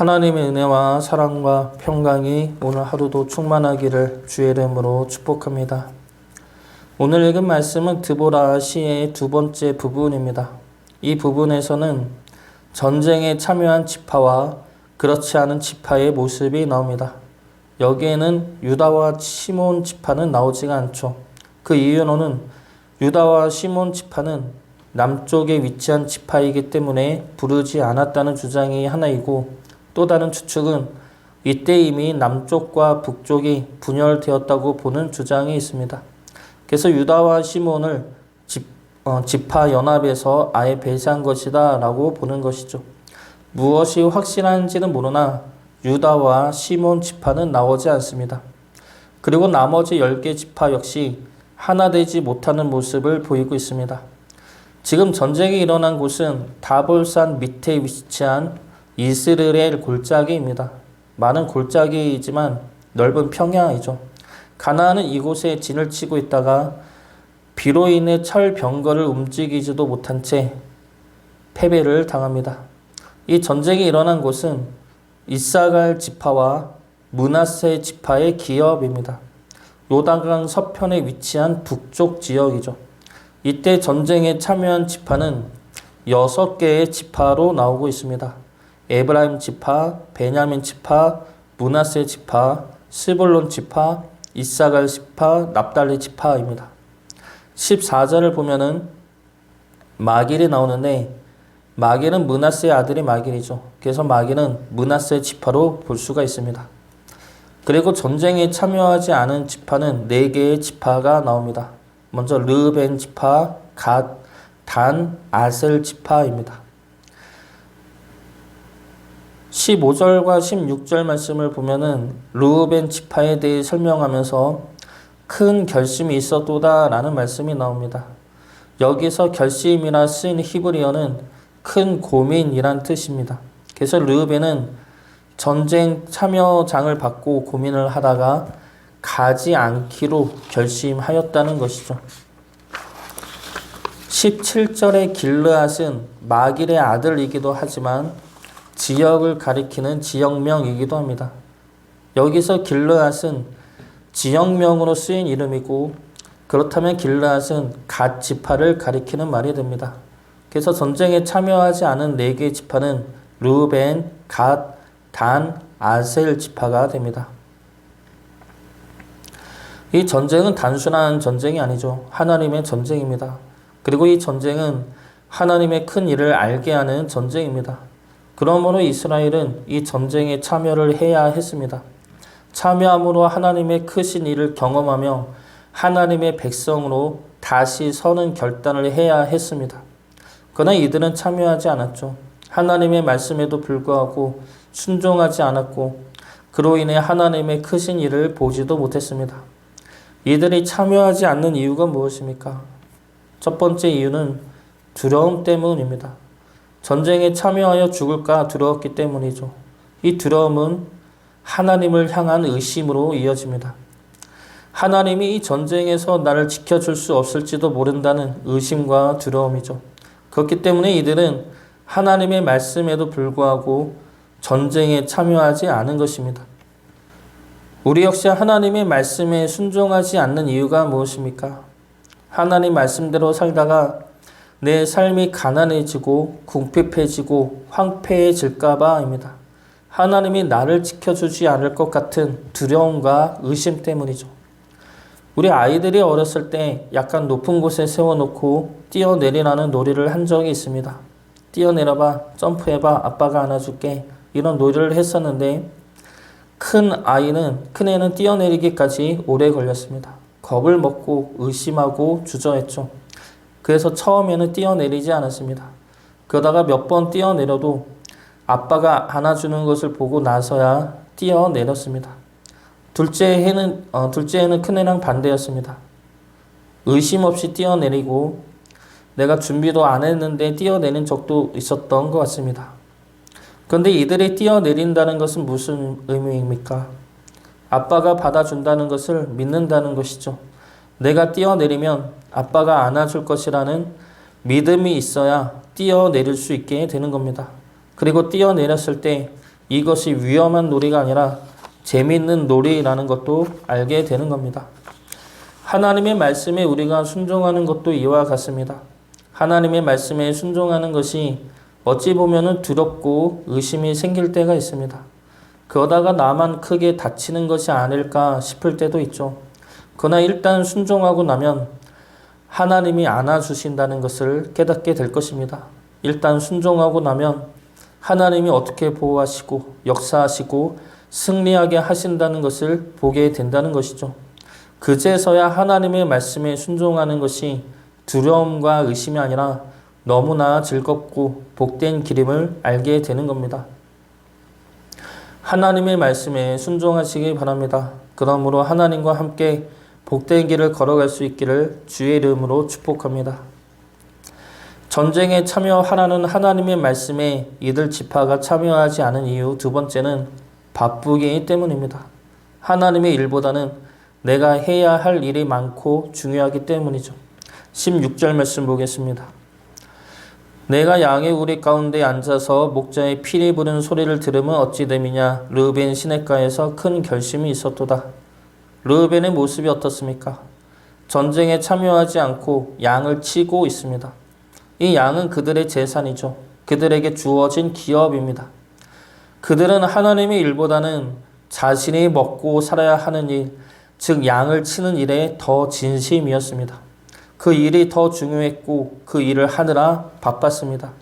하나님의 은혜와 사랑과 평강이 오늘 하루도 충만하기를 주의 이름으로 축복합니다. 오늘 읽은 말씀은 드보라 시의 두 번째 부분입니다. 이 부분에서는 전쟁에 참여한 지파와 그렇지 않은 지파의 모습이 나옵니다. 여기에는 유다와 시몬 지파는 나오지가 않죠. 그 이유는 유다와 시몬 지파는 남쪽에 위치한 지파이기 때문에 부르지 않았다는 주장이 하나이고, 또 다른 추측은 이때 이미 남쪽과 북쪽이 분열되었다고 보는 주장이 있습니다. 그래서 유다와 시몬을 지파 연합에서 아예 배제한 것이다 라고 보는 것이죠. 무엇이 확실한지는 모르나 유다와 시몬 지파는 나오지 않습니다. 그리고 나머지 10개 지파 역시 하나 되지 못하는 모습을 보이고 있습니다. 지금 전쟁이 일어난 곳은 다볼산 밑에 위치한 이스라엘 골짜기입니다. 많은 골짜기이지만 넓은 평야이죠. 가나안은 이곳에 진을 치고 있다가 비로 인해 철 병거를 움직이지도 못한 채 패배를 당합니다. 이 전쟁이 일어난 곳은 이사갈 지파와 므낫세 지파의 기업입니다. 요단강 서편에 위치한 북쪽 지역이죠. 이때 전쟁에 참여한 지파는 6개의 지파로 나오고 있습니다. 에브라임 지파, 베냐민 지파, 므낫세 지파, 스불론 지파, 이사갈 지파, 납달리 지파입니다. 14절을 보면은 마길이 나오는데, 마길은 므낫세의 아들이 마길이죠. 그래서 마길은 므낫세 지파로 볼 수가 있습니다. 그리고 전쟁에 참여하지 않은 지파는 4개의 지파가 나옵니다. 먼저 르벤 지파, 갓, 단, 아셀 지파입니다. 15절과 16절 말씀을 보면은 르벤 지파에 대해 설명하면서 큰 결심이 있었도다 라는 말씀이 나옵니다. 여기서 결심이라 쓰인 히브리어는 큰 고민이란 뜻입니다. 그래서 르벤은 전쟁 참여장을 받고 고민을 하다가 가지 않기로 결심하였다는 것이죠. 17절의 길르앗은 마길의 아들이기도 하지만 지역을 가리키는 지역명이기도 합니다. 여기서 길르앗은 지역명으로 쓰인 이름이고, 그렇다면 길르앗은 갓 지파를 가리키는 말이 됩니다. 그래서 전쟁에 참여하지 않은 4개의 지파는 르벤, 갓, 단, 아셀 지파가 됩니다. 이 전쟁은 단순한 전쟁이 아니죠. 하나님의 전쟁입니다. 그리고 이 전쟁은 하나님의 큰 일을 알게 하는 전쟁입니다. 그러므로 이스라엘은 이 전쟁에 참여를 해야 했습니다. 참여함으로 하나님의 크신 일을 경험하며 하나님의 백성으로 다시 서는 결단을 해야 했습니다. 그러나 이들은 참여하지 않았죠. 하나님의 말씀에도 불구하고 순종하지 않았고, 그로 인해 하나님의 크신 일을 보지도 못했습니다. 이들이 참여하지 않는 이유가 무엇입니까? 첫 번째 이유는 두려움 때문입니다. 전쟁에 참여하여 죽을까 두려웠기 때문이죠. 이 두려움은 하나님을 향한 의심으로 이어집니다. 하나님이 이 전쟁에서 나를 지켜줄 수 없을지도 모른다는 의심과 두려움이죠. 그렇기 때문에 이들은 하나님의 말씀에도 불구하고 전쟁에 참여하지 않은 것입니다. 우리 역시 하나님의 말씀에 순종하지 않는 이유가 무엇입니까? 하나님 말씀대로 살다가 내 삶이 가난해지고 궁핍해지고 황폐해질까 봐입니다. 하나님이 나를 지켜주지 않을 것 같은 두려움과 의심 때문이죠. 우리 아이들이 어렸을 때 약간 높은 곳에 세워놓고 뛰어내리라는 놀이를 한 적이 있습니다. 뛰어내려봐, 점프해봐, 아빠가 안아줄게, 이런 놀이를 했었는데, 큰 애는 뛰어내리기까지 오래 걸렸습니다. 겁을 먹고 의심하고 주저했죠. 그래서 처음에는 뛰어내리지 않았습니다. 그러다가 몇 번 뛰어내려도 아빠가 안아주는 것을 보고 나서야 뛰어내렸습니다. 둘째에는 큰애랑 반대였습니다. 의심 없이 뛰어내리고 내가 준비도 안 했는데 뛰어내린 적도 있었던 것 같습니다. 그런데 이들이 뛰어내린다는 것은 무슨 의미입니까? 아빠가 받아준다는 것을 믿는다는 것이죠. 내가 뛰어내리면 아빠가 안아줄 것이라는 믿음이 있어야 뛰어내릴 수 있게 되는 겁니다. 그리고 뛰어내렸을 때 이것이 위험한 놀이가 아니라 재미있는 놀이라는 것도 알게 되는 겁니다. 하나님의 말씀에 우리가 순종하는 것도 이와 같습니다. 하나님의 말씀에 순종하는 것이 어찌 보면 두렵고 의심이 생길 때가 있습니다. 그러다가 나만 크게 다치는 것이 아닐까 싶을 때도 있죠. 그러나 일단 순종하고 나면 하나님이 안아주신다는 것을 깨닫게 될 것입니다. 일단 순종하고 나면 하나님이 어떻게 보호하시고 역사하시고 승리하게 하신다는 것을 보게 된다는 것이죠. 그제서야 하나님의 말씀에 순종하는 것이 두려움과 의심이 아니라 너무나 즐겁고 복된 길임을 알게 되는 겁니다. 하나님의 말씀에 순종하시기 바랍니다. 그러므로 하나님과 함께 복된 길을 걸어갈 수 있기를 주의 이름으로 축복합니다. 전쟁에 참여하라는 하나님의 말씀에 이들 지파가 참여하지 않은 이유 두 번째는 바쁘기 때문입니다. 하나님의 일보다는 내가 해야 할 일이 많고 중요하기 때문이죠. 16절 말씀 보겠습니다. 내가 양의 우리 가운데 앉아서 목자의 피리 부는 소리를 들으면 어찌 됨이냐. 르우벤 시냇가에서 큰 결심이 있었도다. 르우벤의 모습이 어떻습니까? 전쟁에 참여하지 않고 양을 치고 있습니다. 이 양은 그들의 재산이죠. 그들에게 주어진 기업입니다. 그들은 하나님의 일보다는 자신이 먹고 살아야 하는 일, 즉 양을 치는 일에 더 진심이었습니다. 그 일이 더 중요했고 그 일을 하느라 바빴습니다.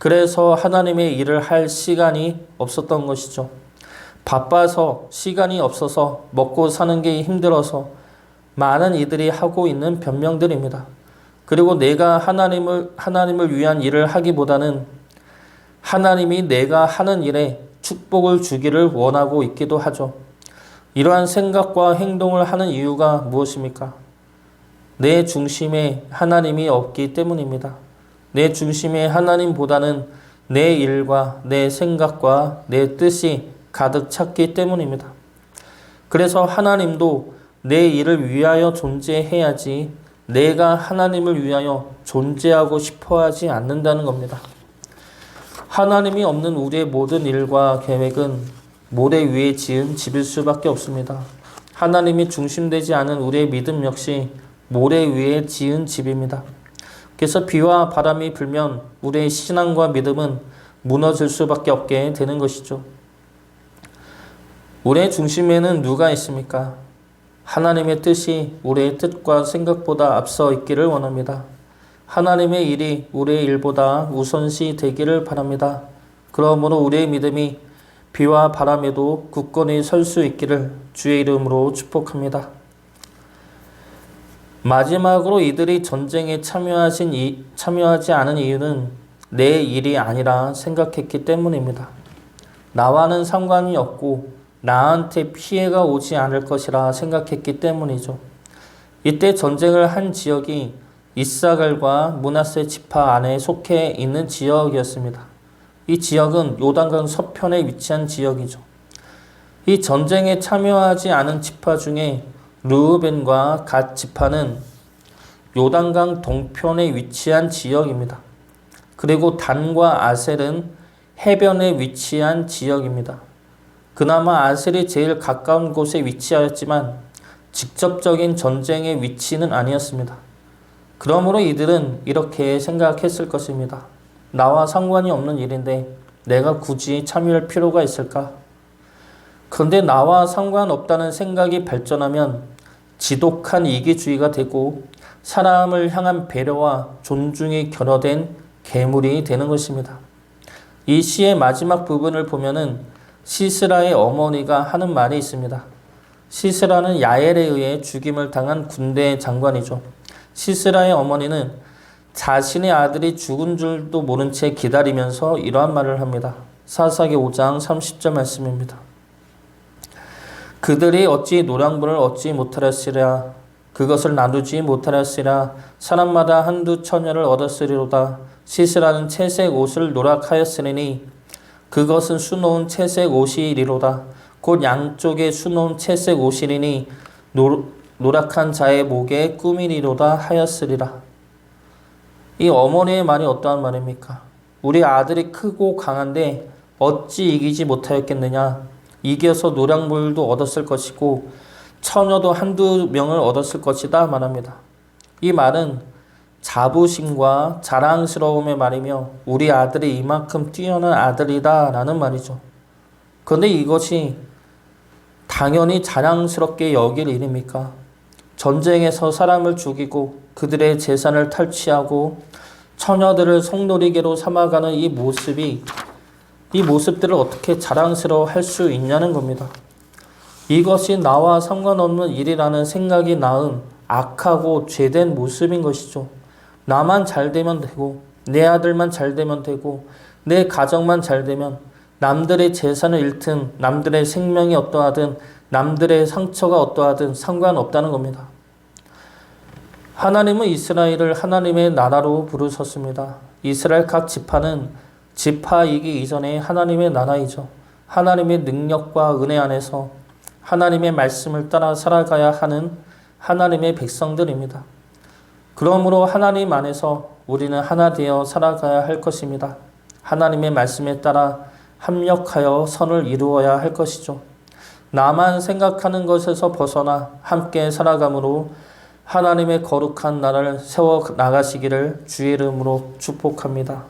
그래서 하나님의 일을 할 시간이 없었던 것이죠. 바빠서 시간이 없어서 먹고 사는 게 힘들어서 많은 이들이 하고 있는 변명들입니다. 그리고 내가 하나님을 위한 일을 하기보다는 하나님이 내가 하는 일에 축복을 주기를 원하고 있기도 하죠. 이러한 생각과 행동을 하는 이유가 무엇입니까? 내 중심에 하나님이 없기 때문입니다. 내 중심에 하나님보다는 내 일과 내 생각과 내 뜻이 가득 찼기 때문입니다. 그래서 하나님도 내 일을 위하여 존재해야지 내가 하나님을 위하여 존재하고 싶어 하지 않는다는 겁니다. 하나님이 없는 우리의 모든 일과 계획은 모래 위에 지은 집일 수밖에 없습니다. 하나님이 중심되지 않은 우리의 믿음 역시 모래 위에 지은 집입니다. 그래서 비와 바람이 불면 우리의 신앙과 믿음은 무너질 수밖에 없게 되는 것이죠. 우리의 중심에는 누가 있습니까? 하나님의 뜻이 우리의 뜻과 생각보다 앞서 있기를 원합니다. 하나님의 일이 우리의 일보다 우선시 되기를 바랍니다. 그러므로 우리의 믿음이 비와 바람에도 굳건히 설 수 있기를 주의 이름으로 축복합니다. 마지막으로 이들이 전쟁에 참여하지 않은 이유는 내 일이 아니라 생각했기 때문입니다. 나와는 상관이 없고 나한테 피해가 오지 않을 것이라 생각했기 때문이죠. 이때 전쟁을 한 지역이 이사갈과 므낫세 지파 안에 속해 있는 지역이었습니다. 이 지역은 요단강 서편에 위치한 지역이죠. 이 전쟁에 참여하지 않은 지파 중에 르우벤과 갓 지파는 요단강 동편에 위치한 지역입니다. 그리고 단과 아셀은 해변에 위치한 지역입니다. 그나마 아셀이 제일 가까운 곳에 위치하였지만 직접적인 전쟁의 위치는 아니었습니다. 그러므로 이들은 이렇게 생각했을 것입니다. 나와 상관이 없는 일인데 내가 굳이 참여할 필요가 있을까? 그런데 나와 상관없다는 생각이 발전하면 지독한 이기주의가 되고 사람을 향한 배려와 존중이 결여된 괴물이 되는 것입니다. 이 시의 마지막 부분을 보면은 시스라의 어머니가 하는 말이 있습니다. 시스라는 야엘에 의해 죽임을 당한 군대 장관이죠. 시스라의 어머니는 자신의 아들이 죽은 줄도 모른 채 기다리면서 이러한 말을 합니다. 사사기 5장 30절 말씀입니다. 그들이 어찌 노량분을 얻지 못하였으랴. 그것을 나누지 못하였으랴. 사람마다 한두 처녀를 얻었으리로다. 시스라는 채색 옷을 노락하였으니 그것은 수놓은 채색 옷이리로다. 곧 양쪽에 수놓은 채색 옷이리니 노락한 자의 목에 꾸미리로다 하였으리라. 이 어머니의 말이 어떠한 말입니까? 우리 아들이 크고 강한데 어찌 이기지 못하였겠느냐. 이겨서 노량물도 얻었을 것이고 처녀도 한두 명을 얻었을 것이다 말합니다. 이 말은 자부심과 자랑스러움의 말이며 우리 아들이 이만큼 뛰어난 아들이다 라는 말이죠. 그런데 이것이 당연히 자랑스럽게 여길 일입니까? 전쟁에서 사람을 죽이고 그들의 재산을 탈취하고 처녀들을 성놀이개로 삼아가는 이 모습들을 어떻게 자랑스러워 할 수 있냐는 겁니다. 이것이 나와 상관없는 일이라는 생각이 낳은 악하고 죄된 모습인 것이죠. 나만 잘 되면 되고 내 아들만 잘 되면 되고 내 가정만 잘 되면 남들의 재산을 잃든 남들의 생명이 어떠하든 남들의 상처가 어떠하든 상관없다는 겁니다. 하나님은 이스라엘을 하나님의 나라로 부르셨습니다. 이스라엘 각 지파는 지파이기 이전에 하나님의 나라이죠. 하나님의 능력과 은혜 안에서 하나님의 말씀을 따라 살아가야 하는 하나님의 백성들입니다. 그러므로 하나님 안에서 우리는 하나 되어 살아가야 할 것입니다. 하나님의 말씀에 따라 합력하여 선을 이루어야 할 것이죠. 나만 생각하는 것에서 벗어나 함께 살아감으로 하나님의 거룩한 나라를 세워 나가시기를 주의 이름으로 축복합니다.